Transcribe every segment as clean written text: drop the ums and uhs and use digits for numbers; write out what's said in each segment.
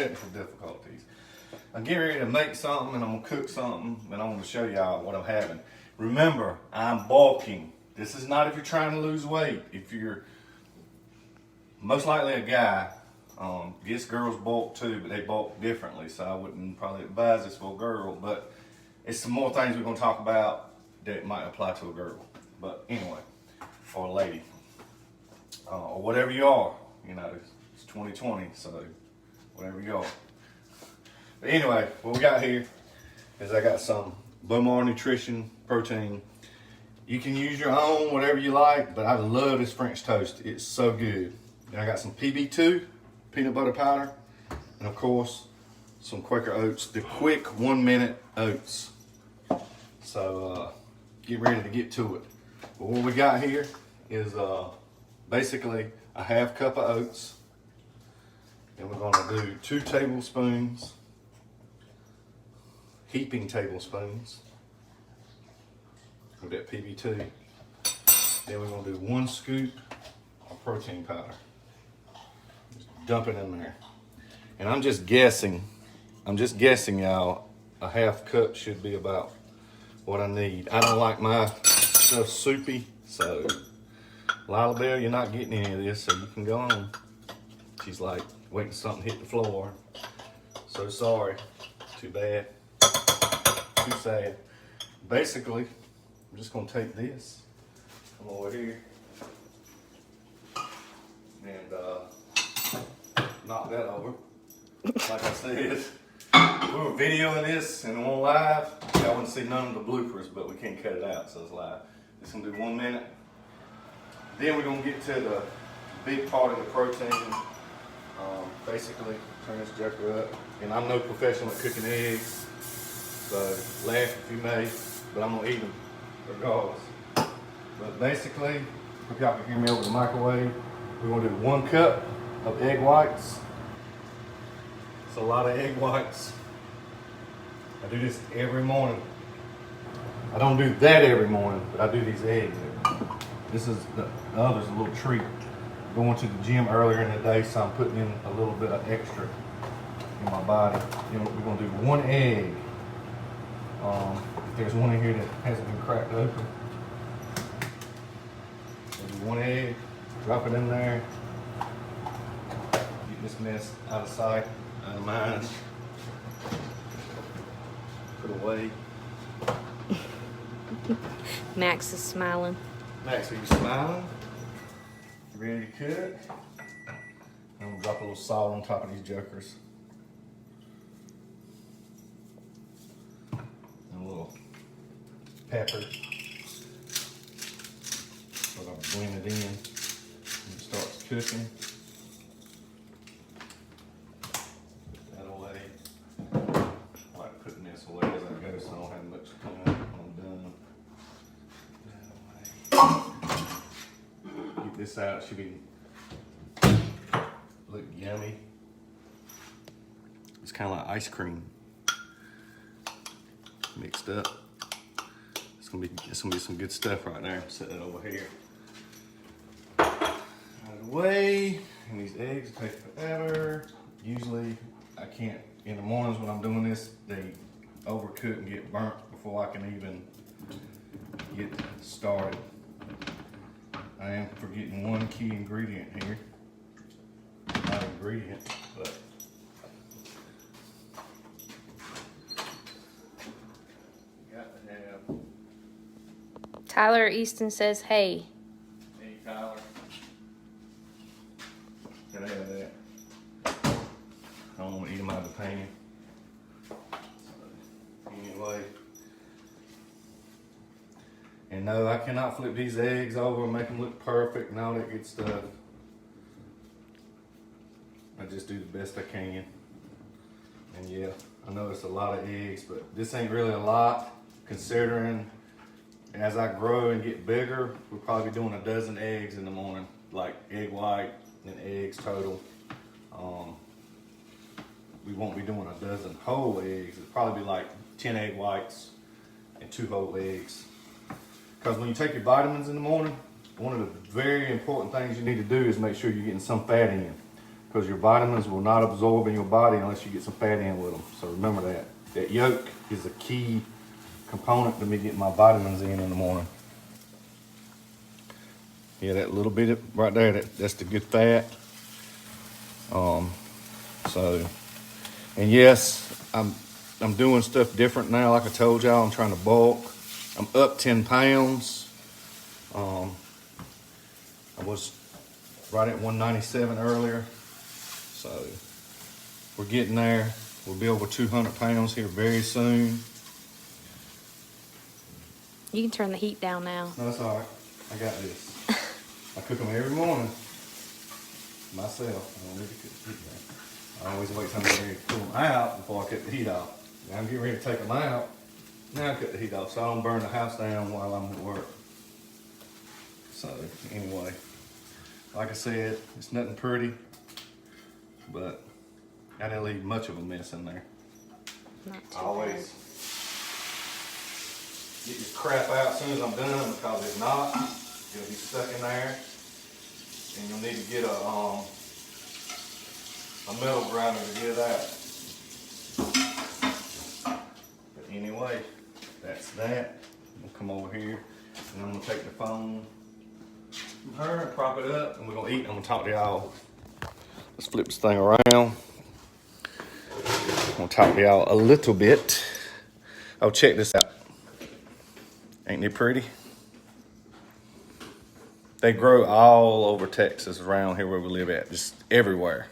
technical difficulties. I'm getting ready to make something and I'm gonna cook something and I'm gonna show y'all what I'm having. Remember, I'm bulking. This is not if you're trying to lose weight. If you're most likely a guy, guess girls bulk too, but they bulk differently, so I wouldn't probably advise this for a girl, but it's some more things we're gonna talk about that might apply to a girl. But anyway, or a lady, or whatever you are, you know, it's 2020, so whatever you are. But anyway, what we got here is I got some Bowmar Nutrition protein. You can use your own, whatever you like, but I love this French toast. It's so good. And I got some PB2, peanut butter powder, and of course, some Quaker Oats, the quick 1 minute oats. So get ready to get to it. But what we got here is basically a half cup of oats. And we're gonna do 2 tablespoons, heaping tablespoons with that PB2. Then we're gonna do 1 scoop of protein powder. Just dump it in there. And I'm just guessing, y'all, a half cup should be about what I need. I don't like my stuff soupy, so Lila Bell, you're not getting any of this, so you can go on. She's like, waiting for something to hit the floor. So sorry, too bad, too sad. Basically, I'm just gonna take this, come over here, and knock that over. Like I said, we were videoing this and on live. Y'all wouldn't see none of the bloopers, but we can't cut it out, so it's live. Just gonna do 1 minute. Then we're gonna get to the big part of the protein. Basically, turn this joker up. And I'm no professional at cooking eggs, so laugh if you may, but I'm gonna eat them regardless. But basically, if y'all can hear me over the microwave, we're gonna do 1 cup of egg whites. It's a lot of egg whites. I do this every morning. I don't do that every morning, but I do these eggs. This is the other's a little treat. Going to the gym earlier in the day, so I'm putting in a little bit of extra in my body. You know, we're gonna do 1 egg. If there's one in here that hasn't been cracked open, we'll do 1 egg, drop it in there. Get this mess out of sight, out of mind. Put away. Max is smiling. Max, are you smiling? You ready to cook? I'm gonna drop a little salt on top of these jokers. And a little pepper. So I'll blend it in and it starts cooking. Put that away. I like putting this away as I go so I don't have much to come out when I'm done. Get this out, it should be look yummy. It's kind of like ice cream mixed up. It's gonna be some good stuff right there. Set that over here. Out of the way. And these eggs take forever. Usually I can't, in the mornings when I'm doing this, they overcook and get burnt before I can even get started. I am forgetting 1 key ingredient here. Not ingredient, but you got to have. Tyler Easton says, hey. Hey, Tyler. Gotta have that. I don't want to eat them out of the pan. So, anyway. And no, I cannot flip these eggs over and make them look perfect and all that good stuff. I just do the best I can. And yeah, I know it's a lot of eggs, but this ain't really a lot considering as I grow and get bigger, we'll probably be doing 12 eggs in the morning, like egg white and eggs total. We won't be doing 12 whole eggs. It'll probably be like 10 egg whites and 2 whole eggs. Because when you take your vitamins in the morning, one of the very important things you need to do is make sure you're getting some fat in. because your vitamins will not absorb in your body unless you get some fat in with them. So remember that. That yolk is a key component to me getting my vitamins in the morning. Yeah, that little bit right there, that's the good fat. And yes, I'm doing stuff different now. Like I told y'all, I'm trying to bulk. I'm up 10 pounds. I was right at 197 earlier. So we're getting there. We'll be over 200 pounds here very soon. You can turn the heat down now. No, that's all right. I got this. I cook them every morning myself. I don't need to cook the heat down. I always wait till I'm ready to pull them out before I cut the heat off. Now I'm getting ready to take them out. Now I cut the heat off so I don't burn the house down while I'm at work. So anyway, like I said, it's nothing pretty, but I didn't leave much of a mess in there. Not too Always bad. get your crap out as soon as I'm done, because if not, it'll be stuck in there, and you'll need to get a metal grinder to get it out. But anyway, that's that. We'll come over here, and I'm gonna take the phone from her and prop it up, and we're gonna eat. I'm gonna talk to y'all. Let's flip this thing around. I'm gonna talk to y'all a little bit. Oh, check this out. Ain't it pretty? They grow all over Texas, around here where we live at, just everywhere.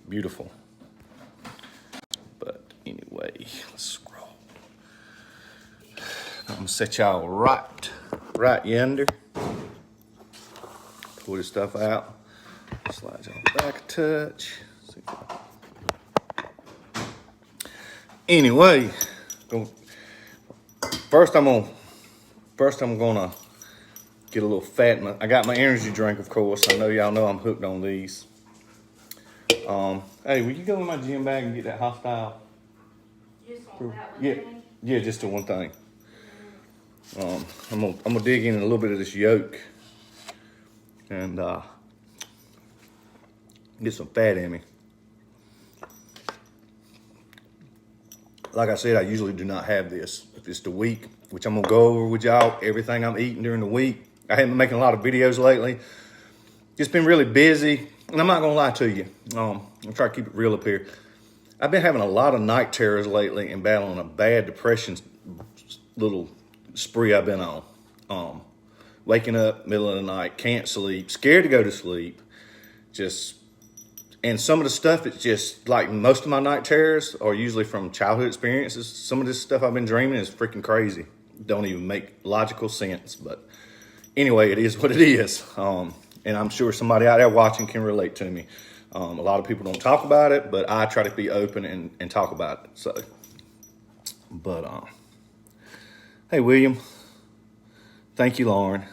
Beautiful. But anyway, let's scroll. I'm gonna set y'all right yonder. Pull this stuff out. Slide y'all back a touch. Anyway, first I'm gonna get a little fat. I got my energy drink, of course. I know y'all know I'm hooked on these. Hey, will you go in my gym bag and get that hostile? Just want that one Yeah, thing? yeah, just the one thing. I'm gonna dig in a little bit of this yolk and get some fat in me. Like I said, I usually do not have this. If it's the week, which I'm gonna go over with y'all, everything I'm eating during the week. I haven't been making a lot of videos lately. It's been really busy, and I'm not gonna lie to you. I'll try to keep it real up here. I've been having a lot of night terrors lately and battling a bad depression little spree I've been on. Waking up middle of the night, can't sleep, scared to go to sleep. And some of the stuff, it's just like most of my night terrors are usually from childhood experiences. Some of this stuff I've been dreaming is freaking crazy. Don't even make logical sense. But anyway, it is what it is. And I'm sure somebody out there watching can relate to me. A lot of people don't talk about it, but I try to be open and talk about it. So, but hey, William. Thank you, Lauren.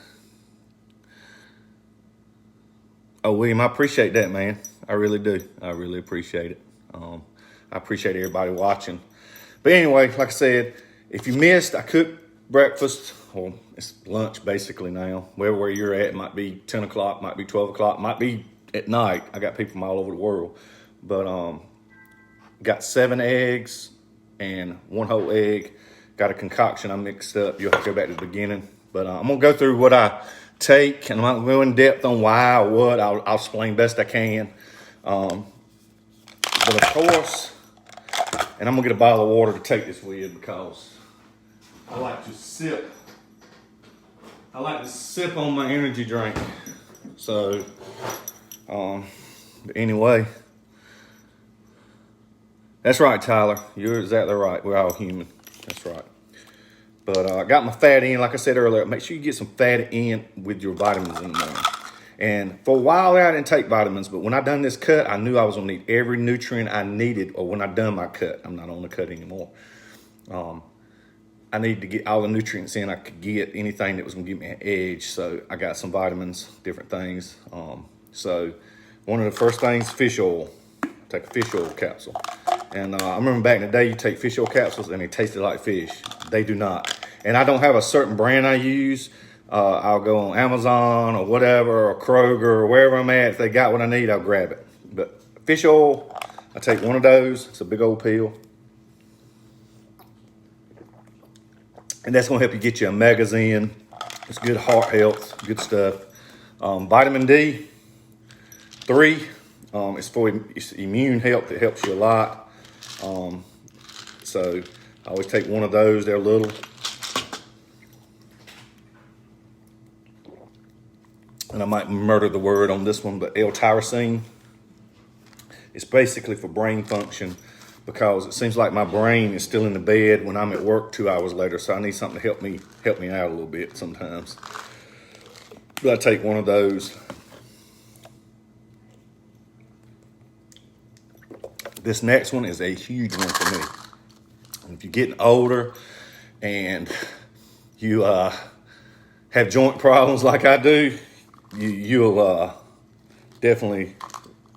Oh, William, I appreciate that, man. I really do. I really appreciate it. I appreciate everybody watching. But anyway, like I said, if you missed, I cooked breakfast, or it's lunch basically now. Where you're at, it might be 10 o'clock, might be 12 o'clock, might be at night. I got people from all over the world. But got 7 eggs and 1 whole egg. Got a concoction I mixed up. You'll have to go back to the beginning. But I'm going to go through what I take, and I'm not going to go in depth on why or what. I'll explain best I can. But of course, and I'm going to get a bottle of water to take this with because I like to sip. I like to sip on my energy drink. So, but anyway, that's right, Tyler. You're exactly right. We're all human. That's right. But I got my fat in, like I said earlier. Make sure you get some fat in with your vitamins in the morning. And for a while there, I didn't take vitamins. But when I done this cut, I knew I was going to need every nutrient I needed. Or when I done my cut, I'm not on the cut anymore. I needed to get all the nutrients in I could get, anything that was going to give me an edge. So I got some vitamins, different things. So one of the first things, fish oil. Take a fish oil capsule. And I remember back in the day, you take fish oil capsules and they tasted like fish. They do not. And I don't have a certain brand I use. I'll go on Amazon or whatever, or Kroger, or wherever I'm at. If they got what I need, I'll grab it. But fish oil, I take one of those. It's a big old pill. And that's going to help you get your omegas in. It's good heart health, good stuff. Vitamin D3, it's for immune health. It helps you a lot. So I always take one of those. They're little. And I might murder the word on this one, but L-tyrosine. It's basically for brain function, because it seems like my brain is still in the bed when I'm at work 2 hours later. So I need something to help me out a little bit sometimes. But I take one of those. This next one is a huge one for me. If you're getting older and you have joint problems like I do, you'll definitely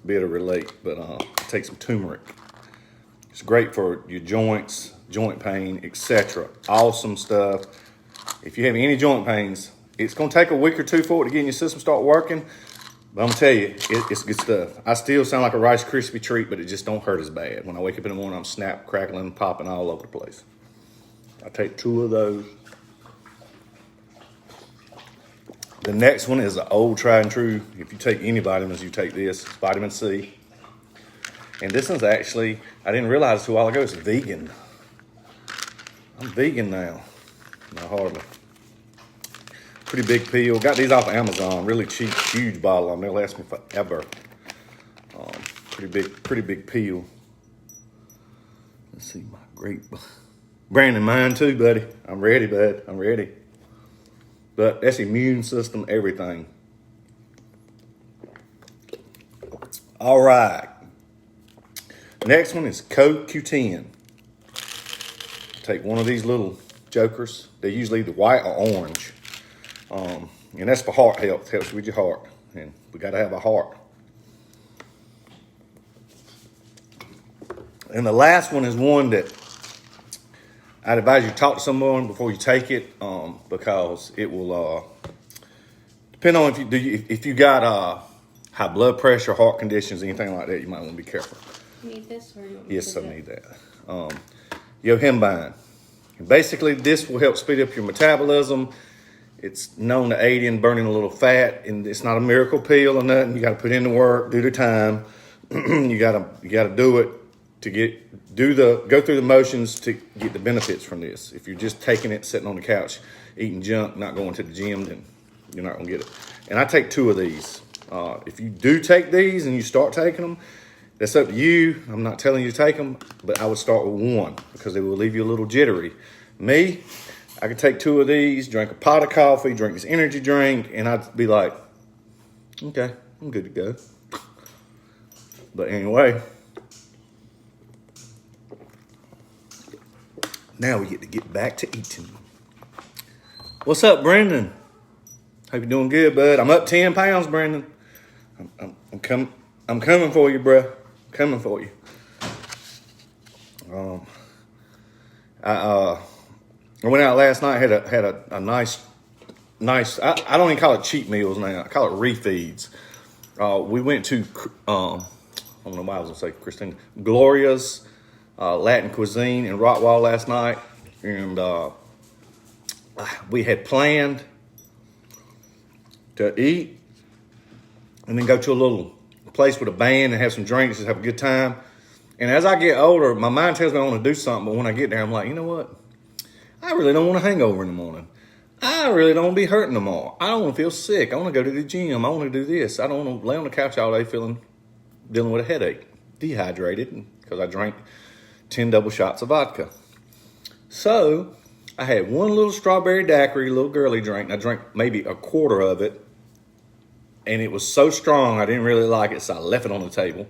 be able to relate. But take some turmeric. It's great for your joints, joint pain, etc. Awesome stuff. If you have any joint pains, it's going to take a week or two for it to get in your system start working. But I'm going to tell you, it's good stuff. I still sound like a Rice Krispie treat, but it just don't hurt as bad. When I wake up in the morning, I'm snap, crackling, popping all over the place. I take 2 of those. The next one is the old tried and true. If you take any vitamins, you take this. It's vitamin C. And this one's actually, I didn't realize 2 while ago, it's vegan. I'm vegan now. Not hardly. Pretty big pill. Got these off of Amazon. Really cheap, huge bottle of them. They'll last me forever. Pretty big pill. Let's see my grape. Brandon, mine too, buddy. I'm ready, bud. I'm ready. But that's immune system, everything. All right. Next one is CoQ10. Take one of these little jokers. They're usually either white or orange. And that's for heart health. Helps with your heart. And we got to have a heart. And the last one is one that I'd advise you to talk to someone before you take it, because it will depend on if you got high blood pressure, heart conditions, anything like that. You might want to be careful. You need this, or you want me Yes, to I do it? need that. Yohimbine. Basically, this will help speed up your metabolism. It's known to aid in burning a little fat, and it's not a miracle pill or nothing. You got to put in the work, do the time. you gotta do it to go through the motions to get the benefits from this. If you're just taking it, sitting on the couch, eating junk, not going to the gym, then you're not gonna get it. And I take 2 of these. If you do take these and you start taking them, that's up to you. I'm not telling you to take them, but I would start with 1 because they will leave you a little jittery. Me, I could take 2 of these, drink a pot of coffee, drink this energy drink, and I'd be like, okay, I'm good to go. But anyway, now we get back to eating. What's up, Brendan? Hope you're doing good, bud. I'm up 10 pounds, Brendan. I'm coming for you, bruh. Coming for you. I went out last night. Had a nice. I don't even call it cheat meals now. I call it refeeds. We went to I don't know why I was gonna say Christine Gloria's Latin cuisine in Rockwall last night, and we had planned to eat and then go to a little place with a band and have some drinks and have a good time. And as I get older, my mind tells me I want to do something, but when I get there, I'm like, you know what? I really don't want a hangover in the morning. I really don't want to be hurting tomorrow. I don't want to feel sick. I want to go to the gym. I want to do this. I don't want to lay on the couch all day dealing with a headache, dehydrated, because I drank 10 double shots of vodka. So I had one little strawberry daiquiri, little girly drink, and I drank maybe a quarter of it. And it was so strong, I didn't really like it, so I left it on the table.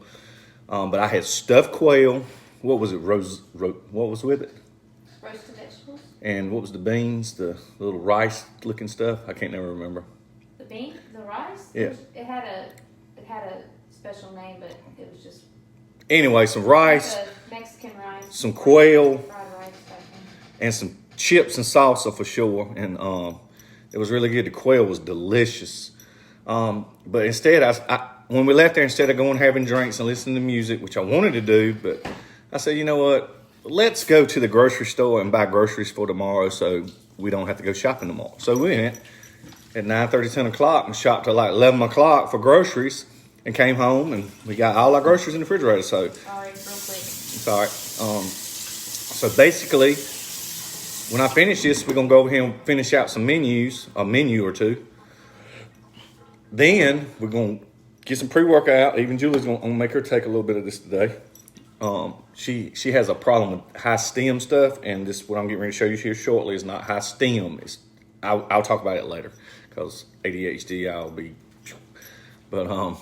But I had stuffed quail. What was it? What was with it? Roasted vegetables. And what was the beans? The little rice-looking stuff. I can't never remember. The rice. Yeah. It had a special name, but it was just Anyway, some rice, like a Mexican rice, some quail, fried rice type thing. and some chips and salsa for sure. And It was really good. The quail was delicious. But instead, when we left there, instead of going having drinks and listening to music, which I wanted to do, but I said, you know what? Let's go to the grocery store and buy groceries for tomorrow so we don't have to go shopping tomorrow. So we went at 9:30, 10 o'clock and shopped till like 11 o'clock for groceries and came home and we got all our groceries in the refrigerator. So, Sorry, real quick. it's all right. So basically, when I finish this, we're going to go over here and finish out some menus, a menu or two. Then we're going to get some pre-workout. Even Julie's going to make her take a little bit of this today. She has a problem with high stem stuff, and this what I'm getting ready to show you here shortly is not high stem. I'll talk about it later because ADHD I'll be. But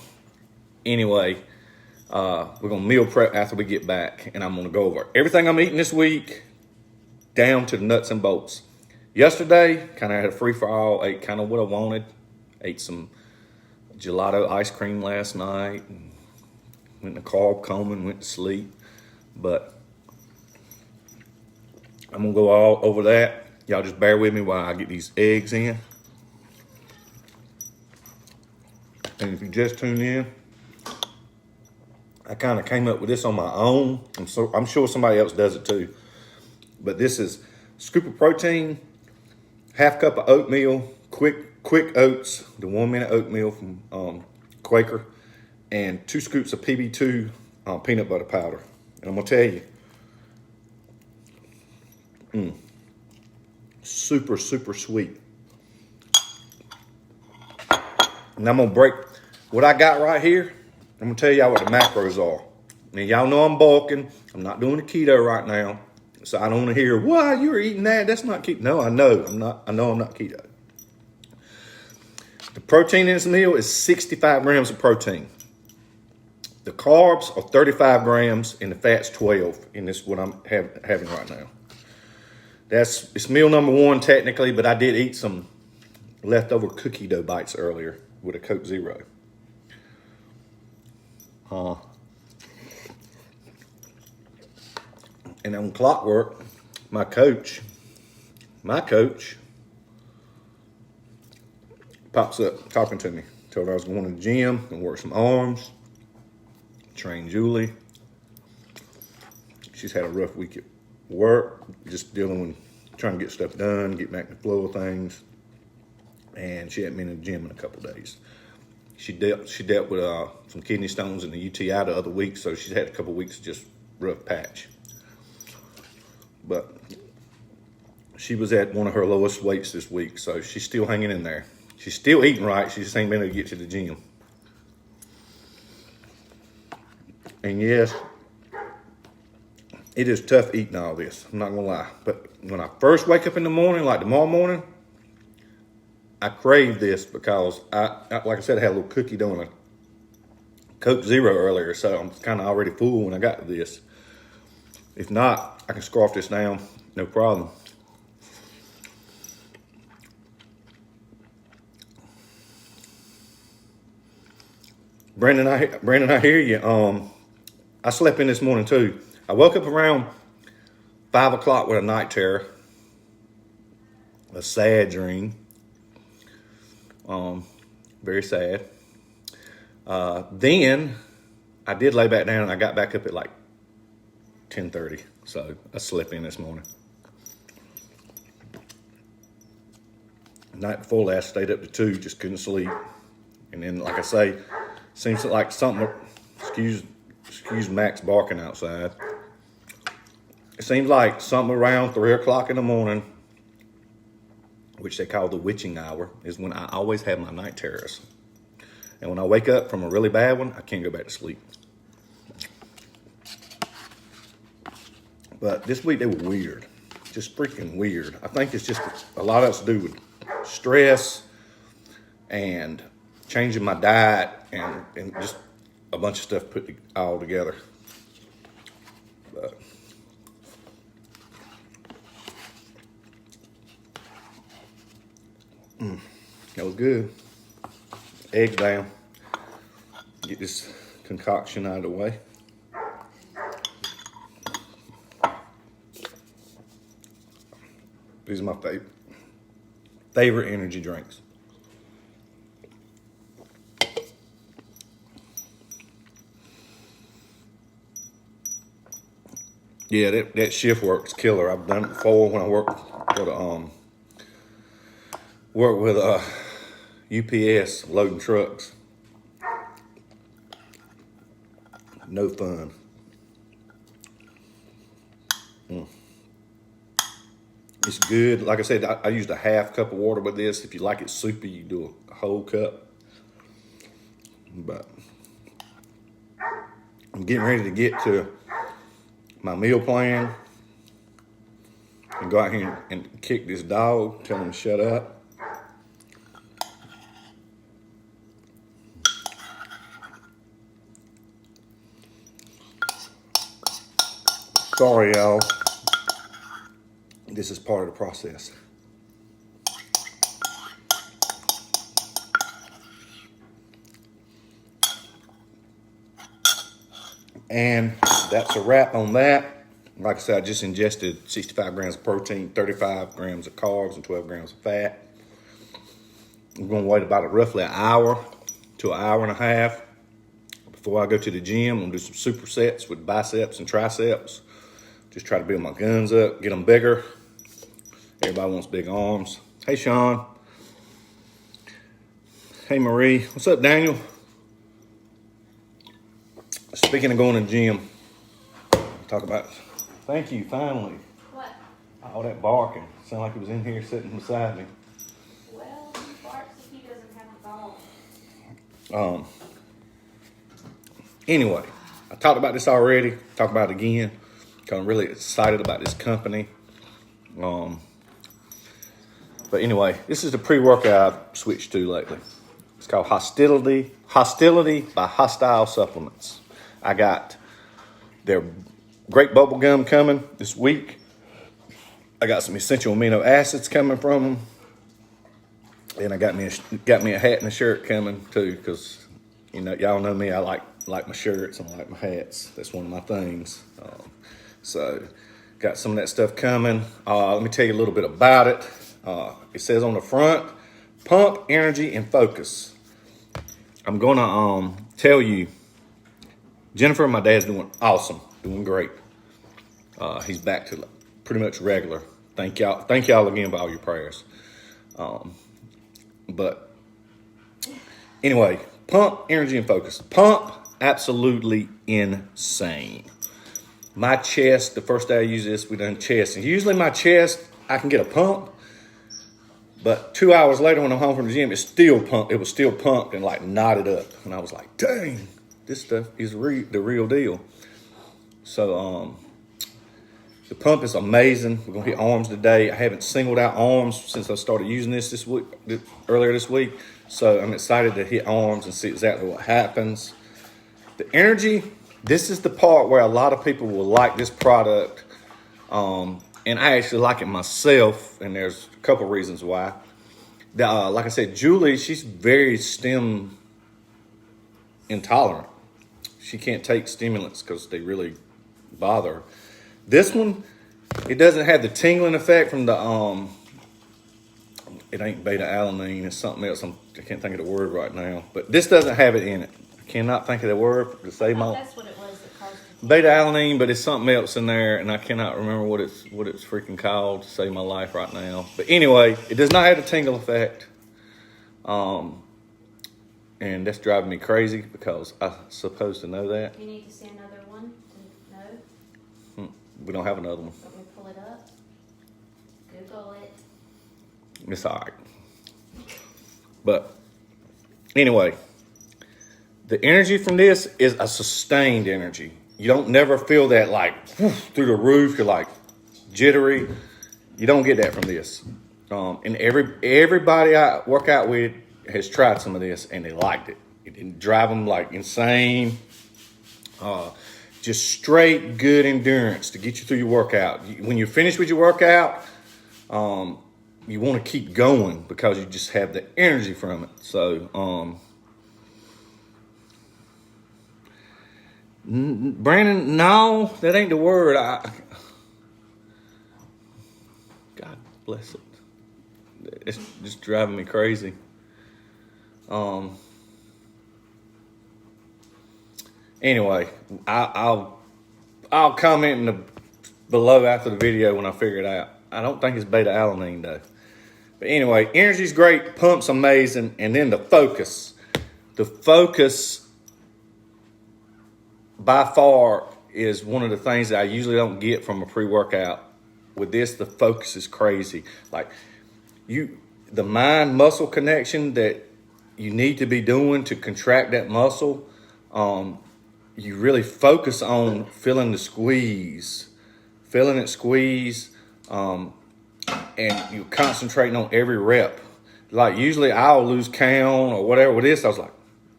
anyway, we're gonna meal prep after we get back, and I'm gonna go over everything I'm eating this week, down to the nuts and bolts. Yesterday, kind of had a free for all. Ate kind of what I wanted. Ate some gelato ice cream last night. Went in the carb coma and went to sleep. But I'm going to go all over that. Y'all just bear with me while I get these eggs in. And if you just tuned in, I kind of came up with this on my own. I'm sure somebody else does it too. But this is scoop of protein, half cup of oatmeal, quick oats, the 1 minute oatmeal from Quaker, and 2 scoops of PB2 peanut butter powder. And I'm going to tell you, super, super sweet. And I'm going to break what I got right here. I'm going to tell y'all what the macros are. Now, y'all know I'm bulking. I'm not doing the keto right now. So I don't want to hear, why you were eating that? That's not keto. No, I know I'm not keto. The protein in this meal is 65 grams of protein. The carbs are 35 grams and the fat's 12 in this what I'm having right now. It's meal number 1 technically, but I did eat some leftover cookie dough bites earlier with a Coke Zero. And on Clockwork, my coach pops up talking to me. Told her I was going to the gym and work some arms. Train Julie. She's had a rough week at work, just dealing with trying to get stuff done, get back in the flow of things. And she hadn't been in the gym in a couple of days. She dealt with some kidney stones and the UTI the other week, so she's had a couple of weeks of just rough patch. But she was at one of her lowest weights this week, so she's still hanging in there. She's still eating right. She just ain't been able to get to the gym. And yes, it is tough eating all this. I'm not going to lie. But when I first wake up in the morning, like tomorrow morning, I crave this because, like I said, I had a little cookie dough and a Coke Zero earlier, so I'm kind of already full when I got to this. If not, I can scarf this down, no problem. Brandon, I hear you. I slept in this morning too. I woke up around 5 o'clock with a night terror, a sad dream. Very sad. Then I did lay back down and I got back up at like 10:30. So I slept in this morning. The night before last, stayed up to 2, just couldn't sleep. And then, like I say, seems like something, excuse Max barking outside. It seems like something around 3 o'clock in the morning, which they call the witching hour, is when I always have my night terrors. And when I wake up from a really bad one, I can't go back to sleep. But this week they were weird, just freaking weird. I think it's just a lot of it's to do with stress and changing my diet and just a bunch of stuff put all together. But that was good. Eggs down. Get this concoction out of the way. These are my favorite. favorite energy drinks. Yeah, that shift work's killer. I've done it before when I work with UPS loading trucks. No fun. It's good. Like I said, I used a half cup of water with this. If you like it soupy, you do a whole cup. But I'm getting ready to get to my meal plan and go out here and kick this dog, tell him to shut up. Sorry, y'all. This is part of the process. And that's a wrap on that. Like I said, I just ingested 65 grams of protein, 35 grams of carbs, and 12 grams of fat. I'm going to wait about roughly an hour to an hour and a half before I go to the gym. I'm going to do some supersets with biceps and triceps. Just try to build my guns up, get them bigger. Everybody wants big arms. Hey, Sean. Hey, Marie. What's up, Daniel? Speaking of going to the gym, talk about, thank you, finally. What? All that barking. Sounded like it was in here sitting beside me. Well, he barks if he doesn't have a ball. Anyway, I talked about this already. Talk about it again. Because I'm really excited about this company. But anyway, this is the pre-workout I've switched to lately. It's called Hostility by Hostile Supplements. I got their great bubble gum coming this week. I got some essential amino acids coming from them. And I got me a hat and a shirt coming too, because y'all know me. I like my shirts and I like my hats. That's one of my things. So got some of that stuff coming. Let me tell you a little bit about it. It says on the front, pump, energy, and focus. I'm gonna tell you, Jennifer, my dad's doing awesome, doing great. He's back to pretty much regular. Thank y'all again for all your prayers. But anyway, pump, energy, and focus. Pump, absolutely insane. My chest, the first day I used this, we done chest. And usually my chest, I can get a pump. But 2 hours later when I'm home from the gym, it's still pumped. It was still pumped and like knotted up. And I was like, dang, this stuff is the real deal. So the pump is amazing. We're going to hit arms today. I haven't singled out arms since I started using this week, earlier this week. So I'm excited to hit arms and see exactly what happens. The energy, this is the part where a lot of people will like this product. And I actually like it myself, and there's a couple reasons why. Like I said, Julie, she's very stim intolerant. She can't take stimulants because they really bother her. This one, it doesn't have the tingling effect from the, it ain't beta-alanine, it's something else. I can't think of the word right now. But this doesn't have it in it. I cannot think of the word to save my... That's what it was that caused it. Beta-alanine, but it's something else in there, and I cannot remember what it's freaking called to save my life right now. But anyway, it does not have the tingle effect. And that's driving me crazy because I'm supposed to know that. You need to see another one to know. We don't have another one. Let me pull it up. Google it. It's all right. But anyway, the energy from this is a sustained energy. You don't never feel that like through the roof. You're like jittery. You don't get that from this. And everybody I work out with has tried some of this and they liked it. It didn't drive them like insane. Just straight good endurance to get you through your workout. When you're finished with your workout, you want to keep going because you just have the energy from it. So, Brandon, no, that ain't the word. God bless it. It's just driving me crazy. Anyway, I'll comment below after the video when I figure it out. I don't think it's beta alanine though. But anyway, energy's great, pump's amazing, and then the focus. The focus by far is one of the things that I usually don't get from a pre-workout. With this, the focus is crazy. Like the mind-muscle connection that you need to be doing to contract that muscle, you really focus on feeling the squeeze, feeling it squeeze, and you're concentrating on every rep. Like usually I'll lose count or whatever. With this, I was like,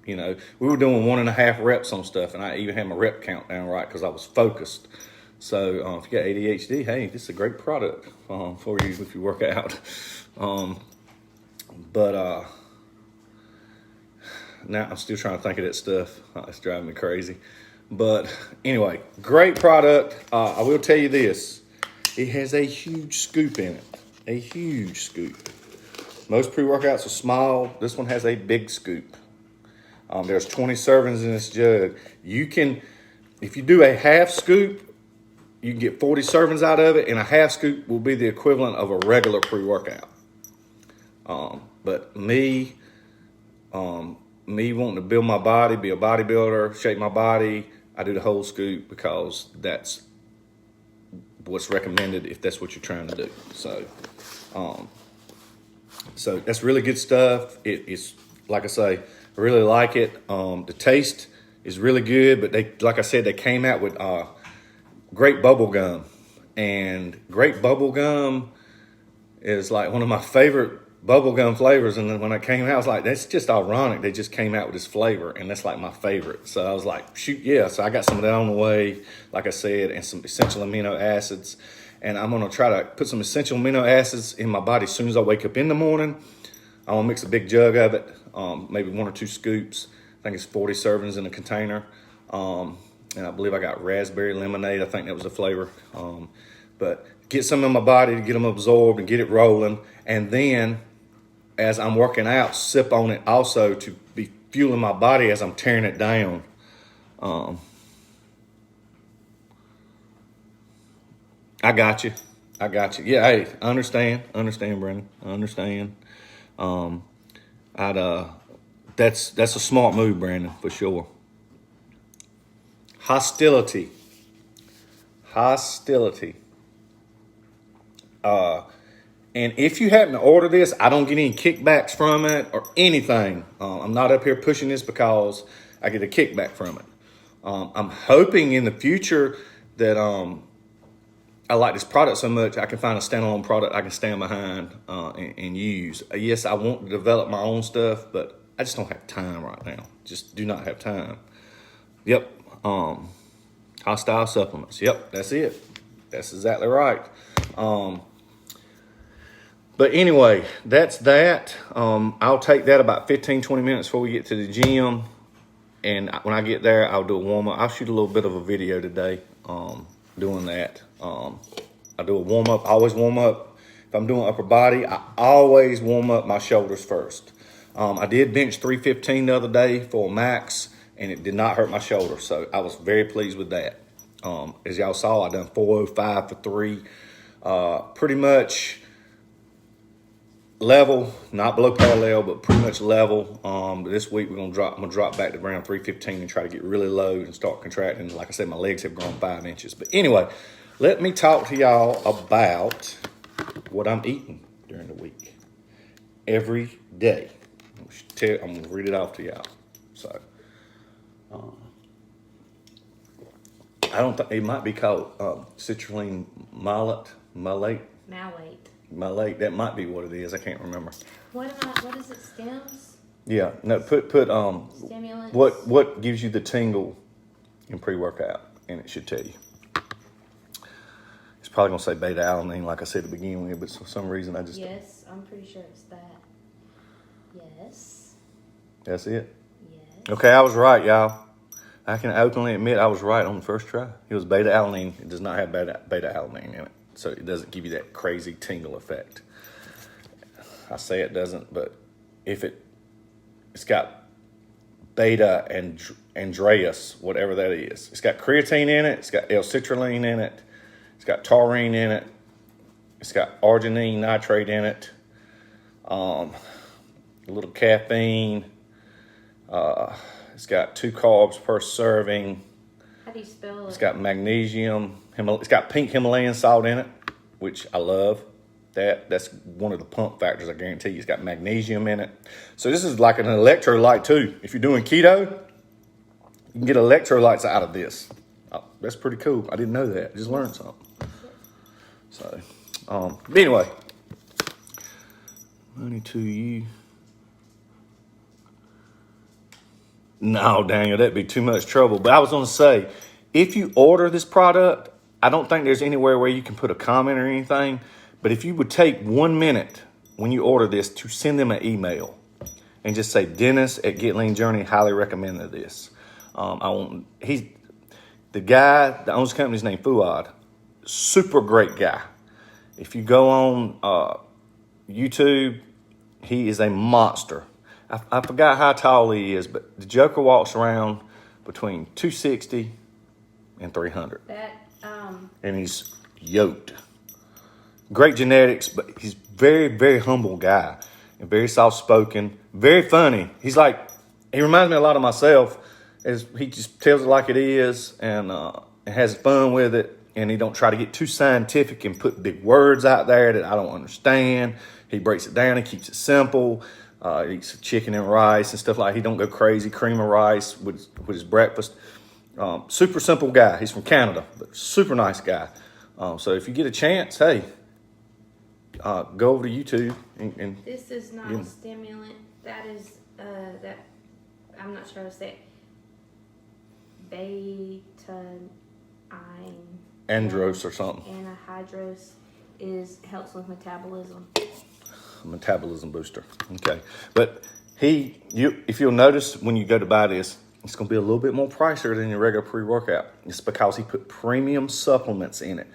we were doing 1.5 reps on stuff, and I even had my rep count down right because I was focused. So if you got ADHD, hey, this is a great product for you if you work out. But now I'm still trying to think of that stuff. It's driving me crazy. But anyway, great product. I will tell you this. It has a huge scoop in it. A huge scoop. Most pre-workouts are small. This one has a big scoop. There's 20 servings in this jug. You can, if you do a half scoop, you can get 40 servings out of it, and a half scoop will be the equivalent of a regular pre-workout. But me wanting to build my body, be a bodybuilder, shape my body, I do the whole scoop because that's what's recommended if that's what you're trying to do. So that's really good stuff. It's like I say, I really like it. The taste is really good, but like I said, they came out with grape bubble gum, and grape bubble gum is like one of my favorite bubblegum flavors. And then when it came out, I was like, that's just ironic. They just came out with this flavor, and that's like my favorite. So I was like, shoot, yeah. So I got some of that on the way, like I said, and some essential amino acids. And I'm going to try to put some essential amino acids in my body as soon as I wake up in the morning. I'm going to mix a big jug of it, maybe 1 or 2 scoops. I think it's 40 servings in a container. And I believe I got raspberry lemonade. I think that was the flavor. But get some in my body to get them absorbed and get it rolling. And then as I'm working out, sip on it also to be fueling my body as I'm tearing it down. I got you. Yeah, hey, I understand, Brandon. I understand. That's a smart move, Brandon, for sure. Hostility. And if you happen to order this, I don't get any kickbacks from it or anything. I'm not up here pushing this because I get a kickback from it. I'm hoping in the future that I like this product so much I can find a standalone product I can stand behind and use. Yes, I want to develop my own stuff, but I just don't have time right now. Just do not have time. Yep. Hostile supplements. Yep, that's it. That's exactly right. But anyway, that's that. I'll take that about 15-20 minutes before we get to the gym. And when I get there, I'll do a warm-up. I'll shoot a little bit of a video today doing that. I do a warm-up. I always warm up. If I'm doing upper body, I always warm up my shoulders first. I did bench 315 the other day for a max, and it did not hurt my shoulder. So I was very pleased with that. As y'all saw, I done 405 for 3. Pretty much level, not below parallel, but pretty much level. This week I'm gonna drop back to around 315 and try to get really low and start contracting. Like I said, my legs have grown 5 inches. But anyway, let me talk to y'all about what I'm eating during the week. Every day. I'm gonna read it off to y'all. So I don't think it might be called citrulline malate. Malate, that might be what it is. I can't remember. What is it? Stems? Yeah, no. Put Stimulants. What gives you the tingle in pre-workout, and it should tell you. It's probably gonna say beta alanine, like I said at the beginning, but for some reason I just. Yes, I'm pretty sure it's that. Yes. That's it. Yes. Okay, I was right, y'all. I can openly admit I was right on the first try. It was beta alanine. It does not have beta alanine in it. So it doesn't give you that crazy tingle effect. I say it doesn't, but it's got beta and Andreas, whatever that is. It's got creatine in it. It's got L-citrulline in it. It's got taurine in it. It's got arginine nitrate in it. A little caffeine. It's got 2 carbs per serving. How do you spell it? It's got magnesium. It's got pink Himalayan salt in it, which I love. That's one of the pump factors, I guarantee you. It's got magnesium in it. So this is like an electrolyte too. If you're doing keto, you can get electrolytes out of this. Oh, that's pretty cool. I didn't know that. I just learned something. So, but anyway, money to you. No, Daniel, that'd be too much trouble. But I was going to say, if you order this product, I don't think there's anywhere where you can put a comment or anything. But if you would take 1 minute when you order this to send them an email and just say, Dennis at Get Lean Journey highly recommended this. He's the guy that owns the company's named Fuad. Super great guy. If you go on YouTube, he is a monster. I forgot how tall he is, but the Joker walks around between 260 and 300. And he's yoked. Great genetics, but he's very, very humble guy and very soft-spoken, very funny. He reminds me a lot of myself, as he just tells it like it is and has fun with it, and he don't try to get too scientific and put big words out there that I don't understand. He breaks it down, he keeps it simple. Eats chicken and rice and stuff like that. He don't go crazy, cream of rice with his breakfast. Super simple guy. He's from Canada, but super nice guy. So if you get a chance, hey, go over to YouTube and this is not a stimulant. That is that I'm not sure how to say it. Andros or something. Anhydrous helps with metabolism. Metabolism booster. Okay. But if you'll notice when you go to buy this, it's going to be a little bit more pricier than your regular pre-workout. It's because he put premium supplements in it.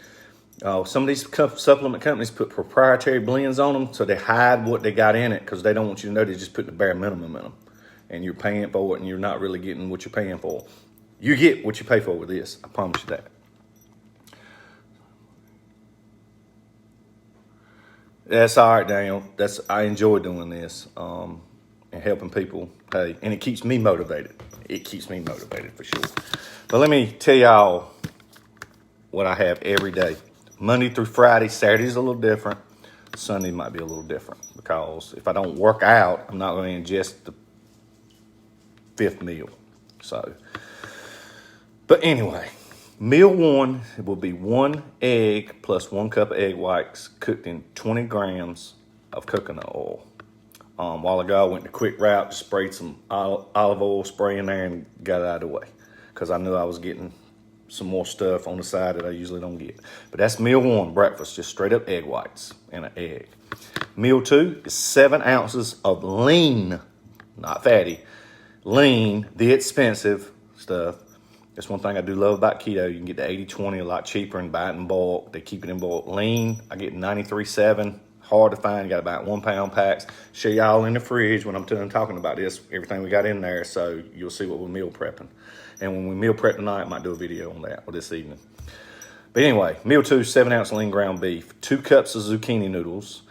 Some of these supplement companies put proprietary blends on them, so they hide what they got in it because they don't want you to know they just put the bare minimum in them. And you're paying for it, and you're not really getting what you're paying for. You get what you pay for with this. I promise you that. That's all right, Daniel. I enjoy doing this and helping people. Hey, and it keeps me motivated. It keeps me motivated for sure. But let me tell y'all what I have every day. Monday through Friday. Saturday's a little different. Sunday might be a little different because if I don't work out, I'm not going to ingest the 5th meal. So, but anyway. Meal 1 will be 1 egg plus 1 cup of egg whites cooked in 20 grams of coconut oil. A while ago, I went the quick route, just sprayed some olive oil spray in there and got it out of the way because I knew I was getting some more stuff on the side that I usually don't get. But that's meal 1, breakfast, just straight up egg whites and an egg. Meal 2 is 7 ounces of lean, not fatty, lean, the expensive stuff. That's one thing I do love about keto. You can get the 80-20 a lot cheaper and buy it in bulk. They keep it in bulk. Lean, I get 93.7. Hard to find. You got about 1 pound packs. Show y'all in the fridge when I'm talking about this, everything we got in there, so you'll see what we're meal prepping. And when we meal prep tonight, I might do a video on that or this evening. But anyway, meal 2, 7 ounce lean ground beef, 2 cups of zucchini noodles,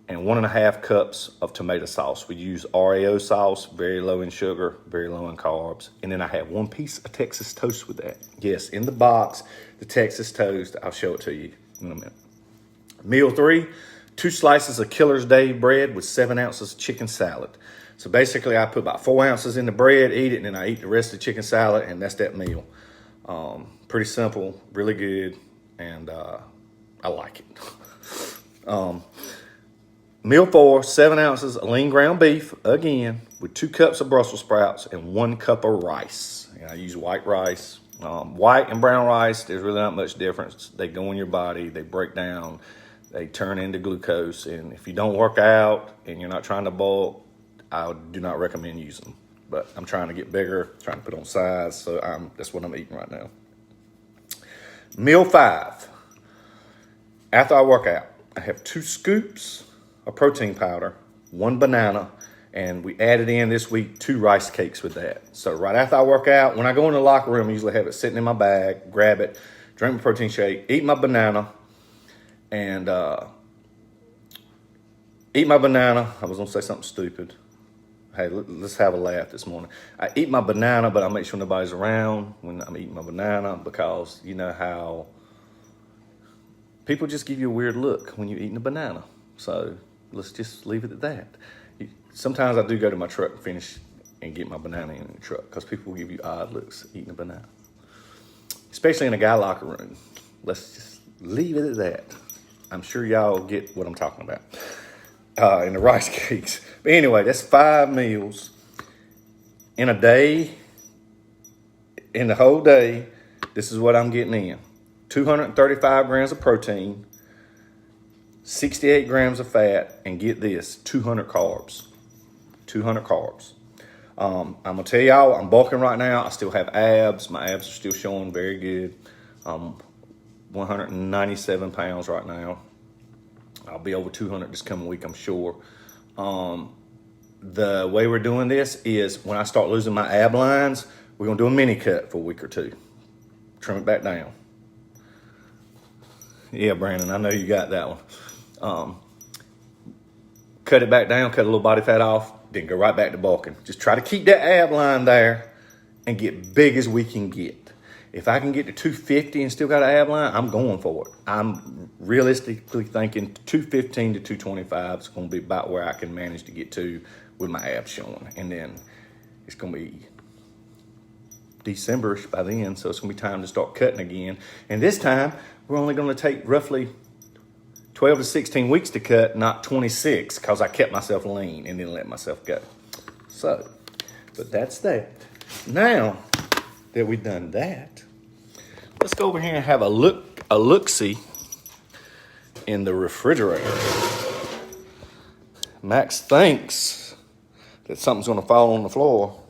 and 1.5 cups of tomato sauce. We use RAO sauce, very low in sugar, very low in carbs. And then I have 1 piece of Texas toast with that. Yes, in the box, the Texas toast. I'll show it to you in a minute. Meal 3, 2 slices of Killer's Day bread with 7 ounces of chicken salad. So basically, I put about 4 ounces in the bread, eat it, and then I eat the rest of the chicken salad, and that's that meal. Pretty simple, really good, and I like it. Meal 4, 7 ounces of lean ground beef, again, with 2 cups of Brussels sprouts and 1 cup of rice. And I use white rice. White and brown rice, there's really not much difference. They go in your body, they break down, they turn into glucose. And if you don't work out and you're not trying to bulk, I do not recommend using them. But I'm trying to get bigger, trying to put on size, so that's what I'm eating right now. Meal 5, after I work out, I have 2 scoops of protein powder 1 banana, and we added in this week 2 rice cakes with that. So right after I work out, when I go in the locker room, I usually have it sitting in my bag, grab it, drink my protein shake, eat my banana, and eat my banana. I was gonna say something stupid. Hey, let's have a laugh this morning. I eat my banana, but I make sure nobody's around when I'm eating my banana, because you know how people just give you a weird look when you're eating a banana. So let's just leave it at that. Sometimes I do go to my truck and finish and get my banana in the truck, because people will give you odd looks eating a banana, especially in a guy locker room. Let's just leave it at that. I'm sure y'all get what I'm talking about. In the rice cakes. But anyway, that's 5 meals in a day. In the whole day, this is what I'm getting in. 235 grams of protein, 68 grams of fat, and get this, 200 carbs. 200 carbs. I'm going to tell y'all, I'm bulking right now. I still have abs. My abs are still showing very good. 197 pounds right now. I'll be over 200 this coming week, I'm sure. The way we're doing this is when I start losing my ab lines, we're going to do a mini cut for a week or 2. Trim it back down. Yeah, Brandon, I know you got that one. Cut it back down, cut a little body fat off, then go right back to bulking. Just try to keep that ab line there and get big as we can get. If I can get to 250 and still got an ab line, I'm going for it. I'm realistically thinking 215 to 225 is going to be about where I can manage to get to with my abs showing. And then it's going to be December-ish by then, so it's going to be time to start cutting again. And this time, we're only going to take roughly 12 to 16 weeks to cut, not 26, because I kept myself lean and then let myself go. So, but that's that. Now that we've done that, let's go over here and have a look-see in the refrigerator. Max thinks that something's going to fall on the floor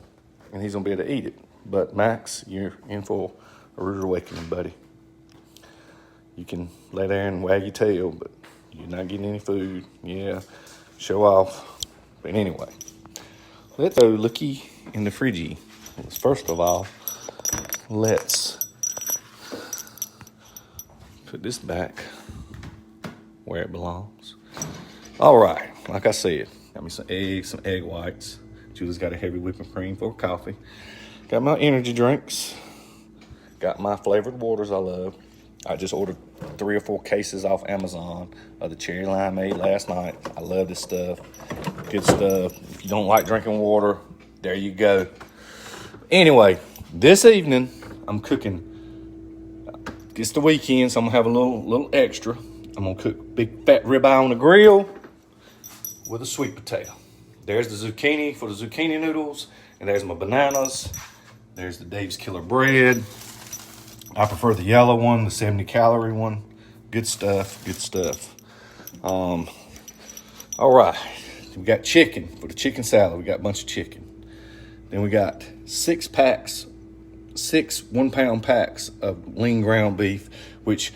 and he's going to be able to eat it. But Max, you're in for a rude awakening, buddy. You can lay there and wag your tail, but you're not getting any food. Yeah, show off. But anyway, let's go looky in the fridgie. First of all, let's put this back where it belongs. All right, like I said, got me some eggs, some egg whites. Julie's got a heavy whipping cream for coffee. Got my energy drinks. Got my flavored waters I love. I just ordered 3 or 4 cases off Amazon of the cherry limeade last night. I love this stuff. Good stuff. If you don't like drinking water, there you go. Anyway, this evening, I'm cooking. It's the weekend, so I'm going to have a little extra. I'm going to cook big fat ribeye on the grill with a sweet potato. There's the zucchini for the zucchini noodles, and there's my bananas. There's the Dave's Killer bread. I prefer the yellow one, the 70-calorie one. Good stuff, good stuff. All right, we got chicken for the chicken salad. We got a bunch of chicken. Then we got 6 1-pound packs of lean ground beef, which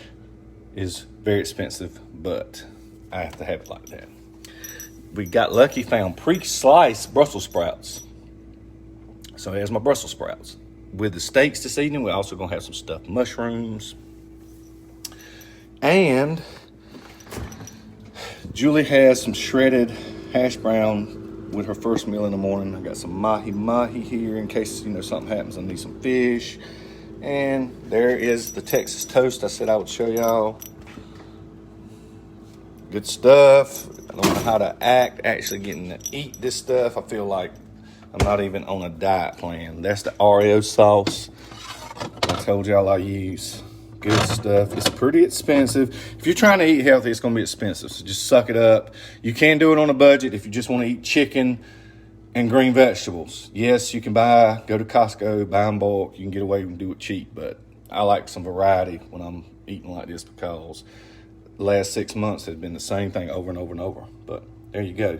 is very expensive, but I have to have it like that. We got lucky, found pre-sliced Brussels sprouts. So there's my Brussels sprouts. With the steaks this evening, we're also going to have some stuffed mushrooms. And Julie has some shredded hash brown with her first meal in the morning. I got some mahi here in case, something happens. I need some fish. And there is the Texas toast I said I would show y'all. Good stuff. I don't know how to act actually getting to eat this stuff. I feel like I'm not even on a diet plan. That's the Oreo sauce I told y'all I use. Good stuff. It's pretty expensive. If you're trying to eat healthy, it's going to be expensive. So just suck it up. You can do it on a budget if you just want to eat chicken and green vegetables. Yes, you can go to Costco, buy in bulk. You can get away and do it cheap. But I like some variety when I'm eating like this, because the last 6 months has been the same thing over and over and over. But there you go.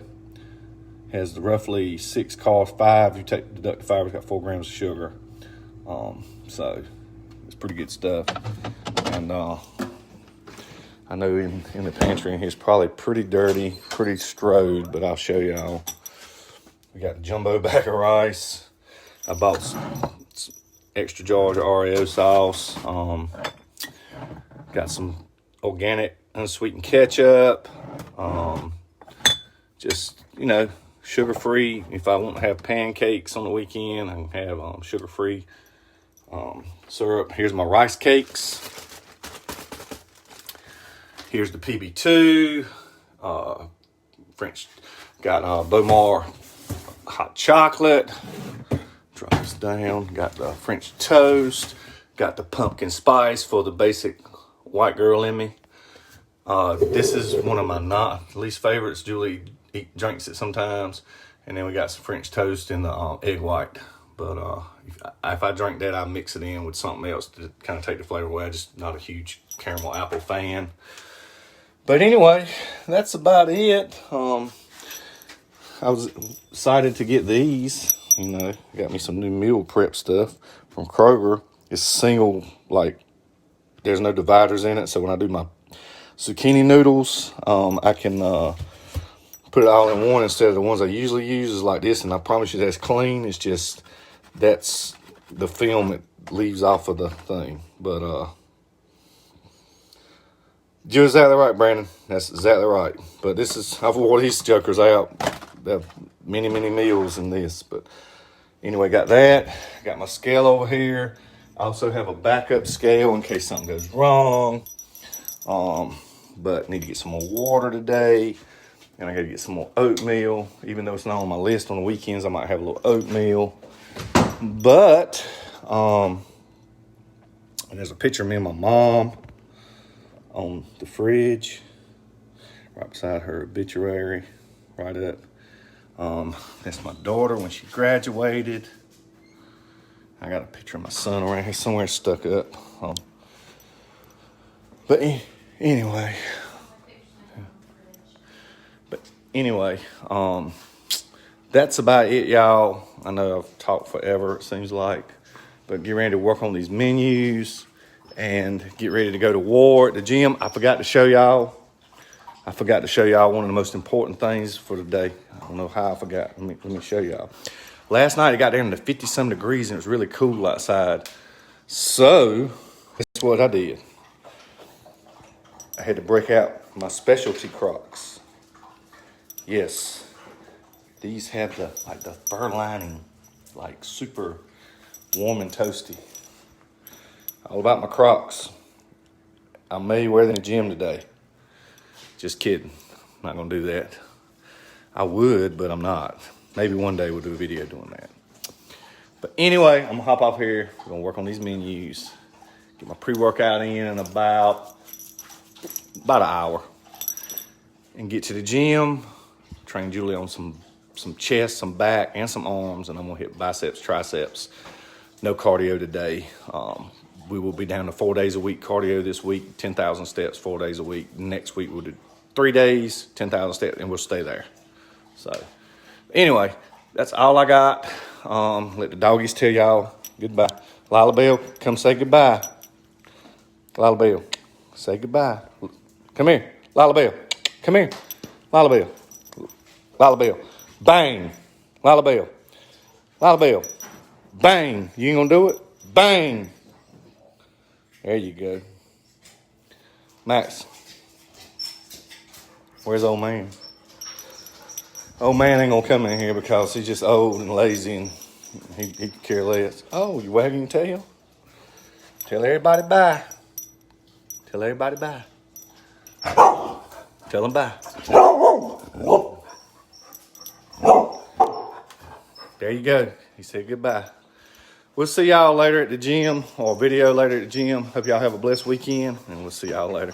Has the roughly 6 carbs, 5. You deduct the 5, it's got 4 grams of sugar. So it's pretty good stuff. And I know in the pantry in here is probably pretty dirty, pretty strode, but I'll show y'all. We got a jumbo bag of rice. I bought some extra jars of Oreo sauce. Got some organic unsweetened ketchup. Just, you know, sugar-free. If I want to have pancakes on the weekend, I can have sugar-free syrup. Here's my rice cakes. Here's the PB2. French, got Beaumar hot chocolate. Drop this down. Got the French toast. Got the pumpkin spice for the basic white girl in me. This is one of my not least favorites. Julie drinks it sometimes. And then we got some French toast and the egg white. But if I drink that, I mix it in with something else to kind of take the flavor away. I'm just not a huge caramel apple fan. But anyway, that's about it. I was excited to get these. You know, got me some new meal prep stuff from Kroger. It's single, like, there's no dividers in it. So when I do my zucchini noodles, I can put it all in one instead of the ones I usually use is like this. And I promise you that's clean. It's just, that's the film it leaves off of the thing. But you're exactly right, Brandon. That's exactly right. But this is, I've wore these jokers out. There are many meals in this. But anyway, got that. Got my scale over here. I also have a backup scale in case something goes wrong. But need to get some more water today. And I got to get some more oatmeal. Even though it's not on my list on the weekends, I might have a little oatmeal. But, and there's a picture of me and my mom on the fridge, right beside her obituary, right up. That's my daughter when she graduated. I got a picture of my son around here somewhere stuck up. But anyway, that's about it, y'all. I know I've talked forever, it seems like, but get ready to work on these menus and get ready to go to war at the gym. I forgot to show y'all one of the most important things for today. I don't know how I forgot. Let me show y'all. Last night it got down to 50-some degrees and it was really cool outside. So that's what I did. I had to break out my specialty Crocs. Yes, these have the fur lining, like super warm and toasty. All about my Crocs. I may wear them in the gym today. Just kidding. I'm not gonna do that. I would, but I'm not. Maybe one day we'll do a video doing that. But anyway, I'm gonna hop off here. We're gonna work on these menus. Get my pre-workout in about an hour. And get to the gym. Train Julie on some chest, some back, and some arms. And I'm gonna hit biceps, triceps. No cardio today. We will be down to 4 days a week cardio this week. 10,000 steps, 4 days a week. Next week we'll do 3 days, 10,000 steps, and we'll stay there. So anyway, that's all I got. Let the doggies tell y'all goodbye. Lila Bell, come say goodbye. Lila Bell, say goodbye. Come here, Lila Bell. Come here, Lila Bell. Lila Bell, bang. Lila Bell, Lila Bell, bang. You ain't gonna do it? Bang. There you go. Max, where's old man? Old man ain't gonna come in here because he's just old and lazy and he could care less. Oh, you wagging your tail? Tell everybody bye. Tell everybody bye. Tell them bye. There you go. He said goodbye. We'll see y'all later at the gym, or video later at the gym. Hope y'all have a blessed weekend, and we'll see y'all later.